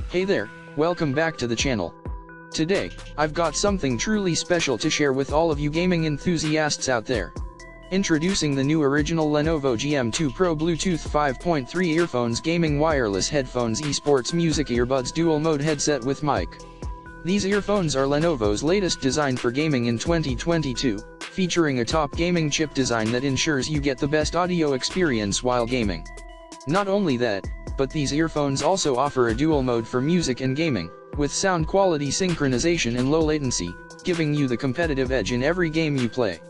Hey there, welcome back to the channel. Today, I've got something truly special to share with all of you gaming enthusiasts out there. Introducing the new original Lenovo GM2 Pro Bluetooth 5.3 Earphones Gaming Wireless Headphones Esports Music Earbuds Dual Mode Headset with Mic. These earphones are Lenovo's latest design for gaming in 2022, featuring a top gaming chip design that ensures you get the best audio experience while gaming. Not only that, but these earphones also offer a dual mode for music and gaming, with sound quality synchronization and low latency, giving you the competitive edge in every game you play.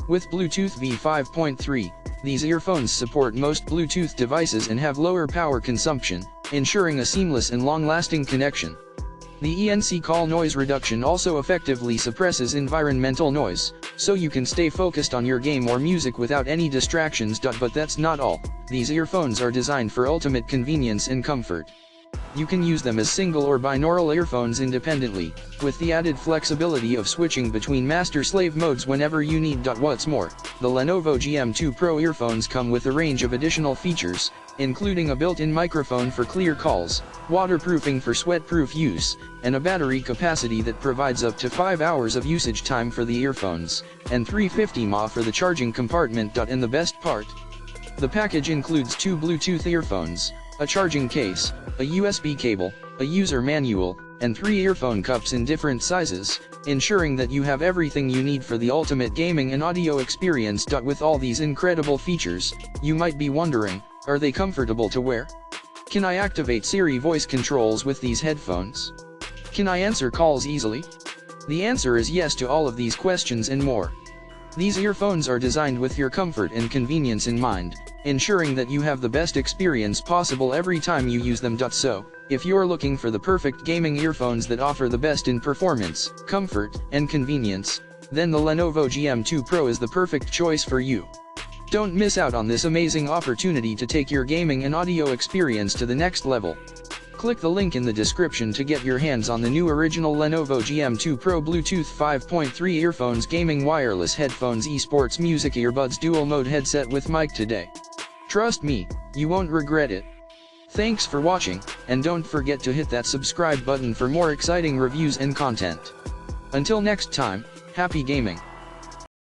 With Bluetooth V5.3, these earphones support most Bluetooth devices and have lower power consumption, ensuring a seamless and long-lasting connection. The ENC call noise reduction also effectively suppresses environmental noise, so you can stay focused on your game or music without any distractions. But that's not all. These earphones are designed for ultimate convenience and comfort. You can use them as single or binaural earphones independently, with the added flexibility of switching between master-slave modes whenever you need. What's more, the Lenovo GM2 Pro earphones come with a range of additional features, including a built-in microphone for clear calls, waterproofing for sweat-proof use, and a battery capacity that provides up to 5 hours of usage time for the earphones, and 350 mAh for the charging compartment. And the best part? The package includes 2 Bluetooth earphones, a charging case, a USB cable, a user manual, and 3 earphone cups in different sizes, ensuring that you have everything you need for the ultimate gaming and audio experience. With all these incredible features, you might be wondering, are they comfortable to wear? Can I activate Siri voice controls with these headphones? Can I answer calls easily? The answer is yes to all of these questions and more. These earphones are designed with your comfort and convenience in mind, ensuring that you have the best experience possible every time you use them. So, if you're looking for the perfect gaming earphones that offer the best in performance, comfort, and convenience, then the Lenovo GM2 Pro is the perfect choice for you. Don't miss out on this amazing opportunity to take your gaming and audio experience to the next level. Click the link in the description to get your hands on the new original Lenovo GM2 Pro Bluetooth 5.3 Earphones Gaming Wireless Headphones Esports Music Earbuds Dual Mode Headset with Mic today. Trust me, you won't regret it. Thanks for watching, and don't forget to hit that subscribe button for more exciting reviews and content. Until next time, happy gaming!